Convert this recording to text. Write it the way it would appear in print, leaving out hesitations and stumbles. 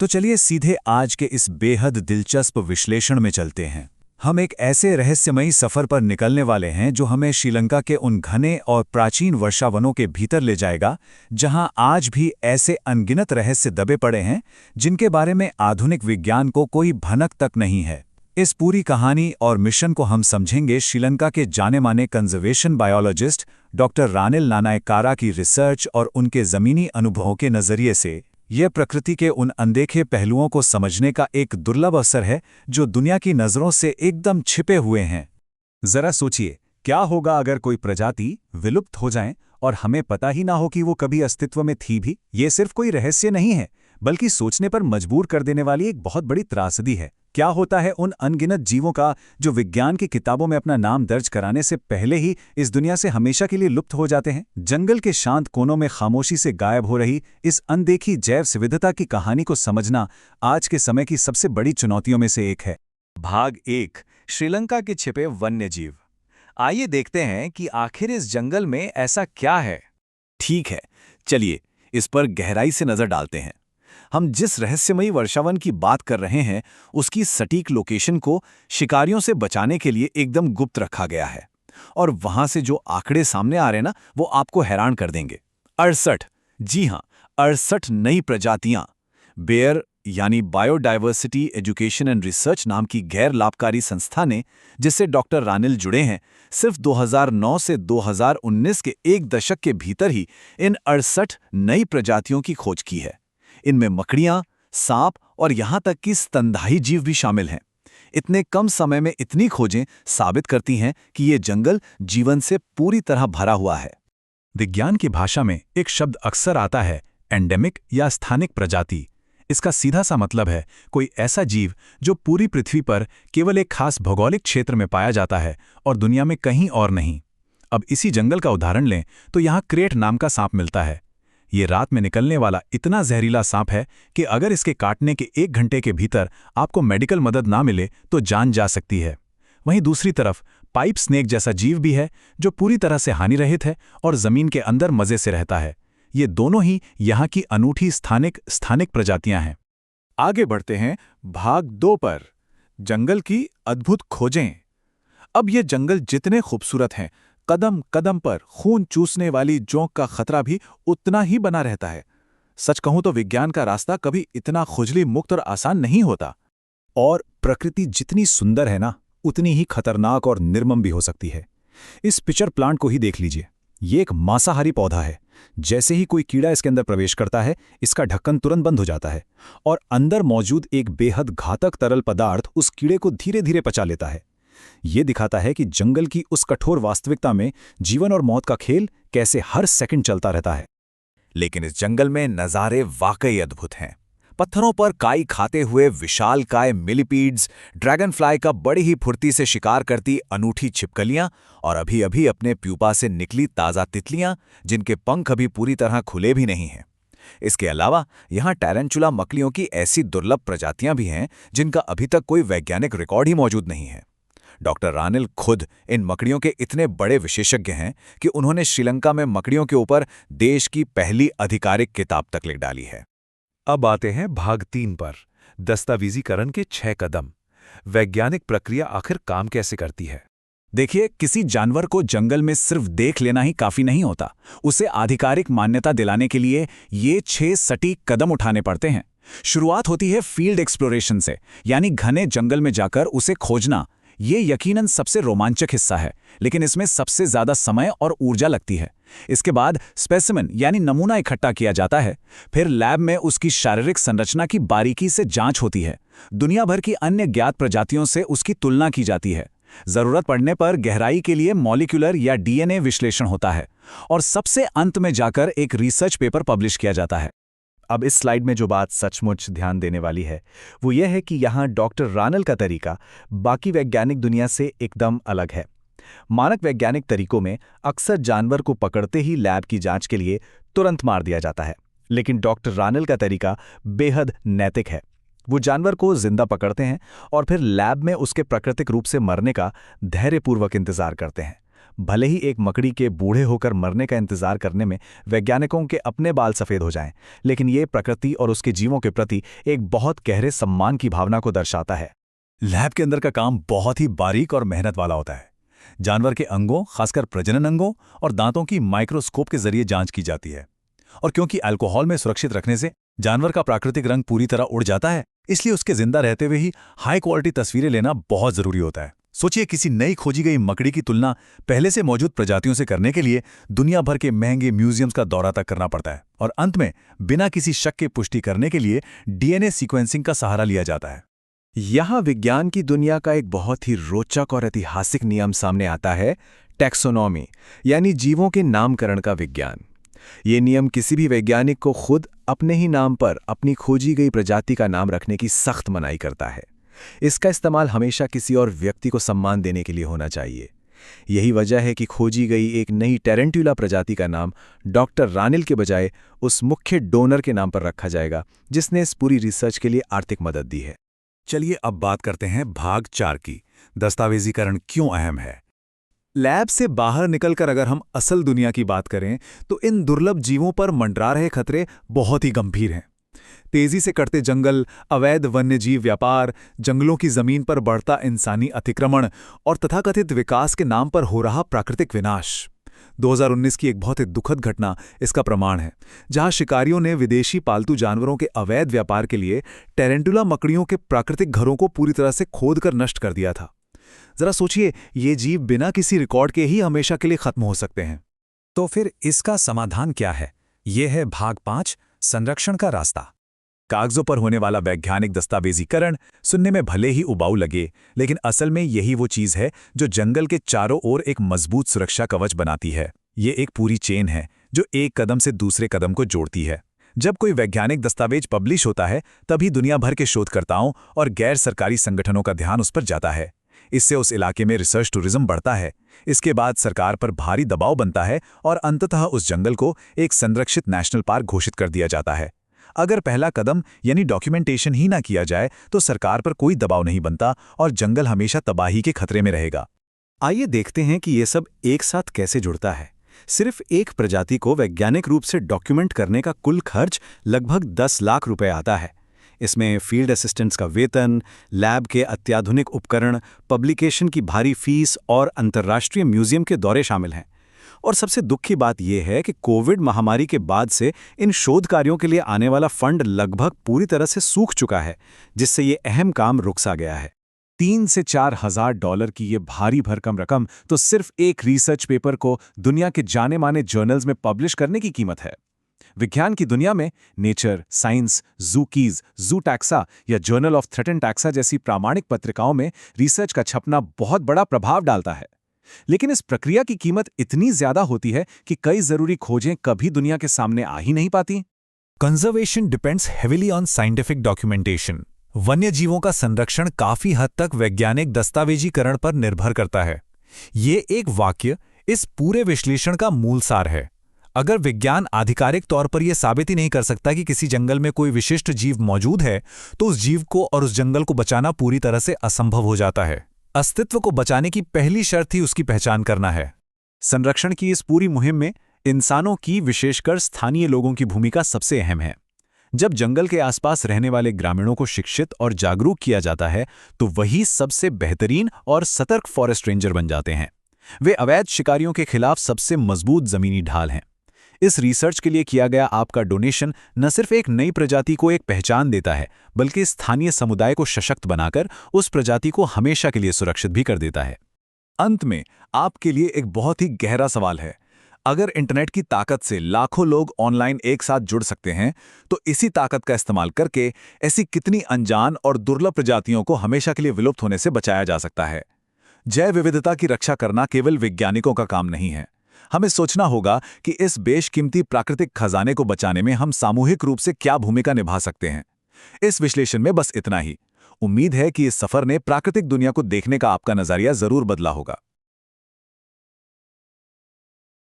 तो चलिए सीधे आज के इस बेहद दिलचस्प विश्लेषण में चलते हैं। हम एक ऐसे रहस्यमयी सफर पर निकलने वाले हैं जो हमें श्रीलंका के उन घने और प्राचीन वर्षावनों के भीतर ले जाएगा, जहां आज भी ऐसे अनगिनत रहस्य दबे पड़े हैं जिनके बारे में आधुनिक विज्ञान को कोई भनक तक नहीं है। इस पूरी कहानी और मिशन को हम समझेंगे श्रीलंका के जाने-माने कंजर्वेशन बायोलॉजिस्ट डॉक्टर रानिल नानायक्कारा की रिसर्च और उनके ज़मीनी अनुभवों के नज़रिए से। यह प्रकृति के उन अनदेखे पहलुओं को समझने का एक दुर्लभ अवसर है जो दुनिया की नज़रों से एकदम छिपे हुए हैं। जरा सोचिए, क्या होगा अगर कोई प्रजाति विलुप्त हो जाए और हमें पता ही ना हो कि वो कभी अस्तित्व में थी भी। ये सिर्फ कोई रहस्य नहीं है, बल्कि सोचने पर मजबूर कर देने वाली एक बहुत बड़ी त्रासदी है। क्या होता है उन अनगिनत जीवों का जो विज्ञान की किताबों में अपना नाम दर्ज कराने से पहले ही इस दुनिया से हमेशा के लिए लुप्त हो जाते हैं? जंगल के शांत कोनों में खामोशी से गायब हो रही इस अनदेखी जैव विविधता की कहानी को समझना आज के समय की सबसे बड़ी चुनौतियों में से एक है। भाग 1, श्रीलंका के छिपे वन्यजीव। आइए देखते हैं कि आखिर इस जंगल में ऐसा क्या है। ठीक है, चलिए इस पर गहराई से नजर डालते हैं। हम जिस रहस्यमयी वर्षावन की बात कर रहे हैं, उसकी सटीक लोकेशन को शिकारियों से बचाने के लिए एकदम गुप्त रखा गया है। और वहां से जो आंकड़े सामने आ रहे हैं ना, वो आपको हैरान कर देंगे। 68, जी हां, 68 नई प्रजातियां। बेयर यानी बायोडायवर्सिटी एजुकेशन एंड रिसर्च नाम की गैर लाभकारी संस्था ने, जिससे डॉक्टर रानिल जुड़े हैं, सिर्फ 2009 से 2019 के एक दशक के भीतर ही इन 68 नई प्रजातियों की खोज की है। इनमें मकड़ियां, सांप और यहां तक कि स्तनधारी जीव भी शामिल हैं। इतने कम समय में इतनी खोजें साबित करती हैं कि ये जंगल जीवन से पूरी तरह भरा हुआ है। विज्ञान की भाषा में एक शब्द अक्सर आता है, एंडेमिक या स्थानिक प्रजाति। इसका सीधा सा मतलब है कोई ऐसा जीव जो पूरी पृथ्वी पर केवल एक खास भौगोलिक क्षेत्र में पाया जाता है और दुनिया में कहीं और नहीं। अब इसी जंगल का उदाहरण लें तो यहाँ क्रेट नाम का सांप मिलता है। ये रात में निकलने वाला इतना जहरीला सांप है कि अगर इसके काटने के 1 घंटे के भीतर आपको मेडिकल मदद ना मिले तो जान जा सकती है। वहीं दूसरी तरफ पाइप स्नेक जैसा जीव भी है जो पूरी तरह से हानिरहित है और जमीन के अंदर मजे से रहता है। ये दोनों ही यहाँ की अनूठी स्थानिक प्रजातियां हैं। आगे बढ़ते हैं भाग 2 पर, जंगल की अद्भुत खोजें। अब ये जंगल जितने खूबसूरत हैं, कदम कदम पर खून चूसने वाली जोंक का खतरा भी उतना ही बना रहता है। सच कहूं तो विज्ञान का रास्ता कभी इतना खुजली मुक्त और आसान नहीं होता। और प्रकृति जितनी सुंदर है ना, उतनी ही खतरनाक और निर्मम भी हो सकती है। इस पिचर प्लांट को ही देख लीजिए। ये एक मांसाहारी पौधा है। जैसे ही कोई कीड़ा इसके अंदर प्रवेश करता है, इसका ढक्कन तुरंत बंद हो जाता है और अंदर मौजूद एक बेहद घातक तरल पदार्थ उस कीड़े को धीरे धीरे पचा लेता है। ये दिखाता है कि जंगल की उस कठोर वास्तविकता में जीवन और मौत का खेल कैसे हर सेकंड चलता रहता है। लेकिन इस जंगल में नज़ारे वाकई अद्भुत हैं। पत्थरों पर काई खाते हुए विशालकाय मिलीपीड्स, ड्रैगन फ्लाई का बड़ी ही फुर्ती से शिकार करती अनूठी छिपकलियां और अभी अभी अपने प्यूपा से निकली ताज़ा तितलियां जिनके पंख अभी पूरी तरह खुले भी नहीं हैं। इसके अलावा यहाँ टैरेंचुला मकड़ियों की ऐसी दुर्लभ प्रजातियां भी हैं जिनका अभी तक कोई वैज्ञानिक रिकॉर्ड ही मौजूद नहीं है। डॉक्टर रानिल खुद इन मकड़ियों के इतने बड़े विशेषज्ञ हैं कि उन्होंने श्रीलंका में मकड़ियों के ऊपर देश की पहली आधिकारिक किताब तक लिख डाली है। अब आते हैं भाग 3 पर, दस्तावेजीकरण के 6 कदम। वैज्ञानिक प्रक्रिया आखिर काम कैसे करती है? देखिए, किसी जानवर को जंगल में सिर्फ देख लेना ही काफी नहीं होता। उसे आधिकारिक मान्यता दिलाने के लिए ये 6 सटीक कदम उठाने पड़ते हैं। शुरुआत होती है फील्ड एक्सप्लोरेशन से, यानी घने जंगल में जाकर उसे खोजना। ये यकीनन सबसे रोमांचक हिस्सा है, लेकिन इसमें सबसे ज्यादा समय और ऊर्जा लगती है। इसके बाद स्पेसिमेन यानी नमूना इकट्ठा किया जाता है। फिर लैब में उसकी शारीरिक संरचना की बारीकी से जांच होती है। दुनिया भर की अन्य ज्ञात प्रजातियों से उसकी तुलना की जाती है। जरूरत पड़ने पर गहराई के लिए मॉलिक्यूलर या डीएनए विश्लेषण होता है और सबसे अंत में जाकर एक रिसर्च पेपर पब्लिश किया जाता है। अब इस स्लाइड में जो बात सचमुच ध्यान देने वाली है वो यह है कि यहाँ डॉक्टर रानल का तरीका बाकी वैज्ञानिक दुनिया से एकदम अलग है। मानक वैज्ञानिक तरीकों में अक्सर जानवर को पकड़ते ही लैब की जांच के लिए तुरंत मार दिया जाता है, लेकिन डॉक्टर रानल का तरीका बेहद नैतिक है। वो जानवर को जिंदा पकड़ते हैं और फिर लैब में उसके प्राकृतिक रूप से मरने का धैर्यपूर्वक इंतजार करते हैं। भले ही एक मकड़ी के बूढ़े होकर मरने का इंतजार करने में वैज्ञानिकों के अपने बाल सफ़ेद हो जाएं, लेकिन ये प्रकृति और उसके जीवों के प्रति एक बहुत गहरे सम्मान की भावना को दर्शाता है। लैब के अंदर का काम बहुत ही बारीक और मेहनत वाला होता है। जानवर के अंगों, खासकर प्रजनन अंगों और दांतों की माइक्रोस्कोप के जरिए जांच की जाती है। और क्योंकि अल्कोहल में सुरक्षित रखने से जानवर का प्राकृतिक रंग पूरी तरह उड़ जाता है, इसलिए उसके जिंदा रहते हुए ही हाई क्वालिटी तस्वीरें लेना बहुत जरूरी होता है। सोचिए, किसी नई खोजी गई मकड़ी की तुलना पहले से मौजूद प्रजातियों से करने के लिए दुनिया भर के महंगे म्यूजियम्स का दौरा तक करना पड़ता है, और अंत में बिना किसी शक के पुष्टि करने के लिए डीएनए सीक्वेंसिंग का सहारा लिया जाता है। यहाँ विज्ञान की दुनिया का एक बहुत ही रोचक और ऐतिहासिक नियम सामने आता है, टैक्सोनॉमी, यानी जीवों के नामकरण का विज्ञान। ये नियम किसी भी वैज्ञानिक को खुद अपने ही नाम पर अपनी खोजी गई प्रजाति का नाम रखने की सख्त मनाही करता है। इसका इस्तेमाल हमेशा किसी और व्यक्ति को सम्मान देने के लिए होना चाहिए। यही वजह है कि खोजी गई एक नई टेरेंट्यूला प्रजाति का नाम डॉक्टर रानिल के बजाय उस मुख्य डोनर के नाम पर रखा जाएगा जिसने इस पूरी रिसर्च के लिए आर्थिक मदद दी है। चलिए अब बात करते हैं भाग 4 की, दस्तावेजीकरण क्यों अहम है। लैब से बाहर निकलकर अगर हम असल दुनिया की बात करें तो इन दुर्लभ जीवों पर मंडरा रहे खतरे बहुत ही गंभीर हैं। तेजी से कटते जंगल, अवैध वन्यजीव व्यापार, जंगलों की जमीन पर बढ़ता इंसानी अतिक्रमण और तथाकथित विकास के नाम पर हो रहा प्राकृतिक विनाश। 2019 की एक बहुत ही दुखद घटना इसका प्रमाण है, जहां शिकारियों ने विदेशी पालतू जानवरों के अवैध व्यापार के लिए टेरेंटुला मकड़ियों के प्राकृतिक घरों को पूरी तरह से खोदकर नष्ट कर दिया था। जरा सोचिए, ये जीव बिना किसी रिकॉर्ड के ही हमेशा के लिए खत्म हो सकते हैं। तो फिर इसका समाधान क्या है? ये है भाग 5, संरक्षण का रास्ता। कागजों पर होने वाला वैज्ञानिक दस्तावेजीकरण सुनने में भले ही उबाऊ लगे, लेकिन असल में यही वो चीज़ है जो जंगल के चारों ओर एक मजबूत सुरक्षा कवच बनाती है। ये एक पूरी चेन है जो एक कदम से दूसरे कदम को जोड़ती है। जब कोई वैज्ञानिक दस्तावेज पब्लिश होता है, तभी दुनिया भर के शोधकर्ताओं और गैर सरकारी संगठनों का ध्यान उस पर जाता है। इससे उस इलाके में रिसर्च टूरिज्म बढ़ता है। इसके बाद सरकार पर भारी दबाव बनता है और अंततः उस जंगल को एक संरक्षित नेशनल पार्क घोषित कर दिया जाता है। अगर पहला कदम यानी डॉक्यूमेंटेशन ही ना किया जाए तो सरकार पर कोई दबाव नहीं बनता और जंगल हमेशा तबाही के खतरे में रहेगा। आइए देखते हैं कि ये सब एक साथ कैसे जुड़ता है। सिर्फ एक प्रजाति को वैज्ञानिक रूप से डॉक्यूमेंट करने का कुल खर्च लगभग 10 लाख रुपए आता है। इसमें फील्ड असिस्टेंट्स का वेतन, लैब के अत्याधुनिक उपकरण, पब्लिकेशन की भारी फीस और अंतर्राष्ट्रीय म्यूजियम के दौरे शामिल हैं। और सबसे दुख की बात यह है कि कोविड महामारी के बाद से इन शोध कार्यों के लिए आने वाला फंड लगभग पूरी तरह से सूख चुका है, जिससे ये अहम काम रुक सा गया है। 3 से 4 हजार डॉलर की ये भारी भरकम रकम तो सिर्फ एक रिसर्च पेपर को दुनिया के जाने माने जर्नल्स में पब्लिश करने की कीमत है। विज्ञान की दुनिया में नेचर, साइंस, जूकीज, जू टैक्सा या जर्नल ऑफ थ्रेटन टैक्सा जैसी प्रामाणिक पत्रिकाओं में रिसर्च का छपना बहुत बड़ा प्रभाव डालता है। लेकिन इस प्रक्रिया की कीमत इतनी ज्यादा होती है कि कई जरूरी खोजें कभी दुनिया के सामने आ ही नहीं पाती। Conservation depends heavily on scientific documentation. वन्य जीवों का संरक्षण काफी हद तक वैज्ञानिक दस्तावेजीकरण पर निर्भर करता है। ये एक वाक्य इस पूरे विश्लेषण का मूल सार है। अगर विज्ञान आधिकारिक तौर पर यह साबित ही नहीं कर सकता कि किसी जंगल में कोई विशिष्ट जीव मौजूद है, तो उस जीव को और उस जंगल को बचाना पूरी तरह से असंभव हो जाता है। अस्तित्व को बचाने की पहली शर्त ही उसकी पहचान करना है। संरक्षण की इस पूरी मुहिम में इंसानों की, विशेषकर स्थानीय लोगों की भूमिका सबसे अहम है। जब जंगल के आसपास रहने वाले ग्रामीणों को शिक्षित और जागरूक किया जाता है, तो वही सबसे बेहतरीन और सतर्क फॉरेस्ट रेंजर बन जाते हैं। वे अवैध शिकारियों के खिलाफ सबसे मजबूत जमीनी ढाल हैं। इस रिसर्च के लिए किया गया आपका डोनेशन न सिर्फ एक नई प्रजाति को एक पहचान देता है, बल्कि स्थानीय समुदाय को सशक्त बनाकर उस प्रजाति को हमेशा के लिए सुरक्षित भी कर देता है। अंत में आपके लिए एक बहुत ही गहरा सवाल है। अगर इंटरनेट की ताकत से लाखों लोग ऑनलाइन एक साथ जुड़ सकते हैं, तो इसी ताकत का इस्तेमाल करके ऐसी कितनी अनजान और दुर्लभ प्रजातियों को हमेशा के लिए विलुप्त होने से बचाया जा सकता है। जैव विविधता की रक्षा करना केवल वैज्ञानिकों का काम नहीं है। हमें सोचना होगा कि इस बेशकीमती प्राकृतिक खजाने को बचाने में हम सामूहिक रूप से क्या भूमिका निभा सकते हैं। इस विश्लेषण में बस इतना ही। उम्मीद है कि इस सफर ने प्राकृतिक दुनिया को देखने का आपका नजरिया जरूर बदला होगा।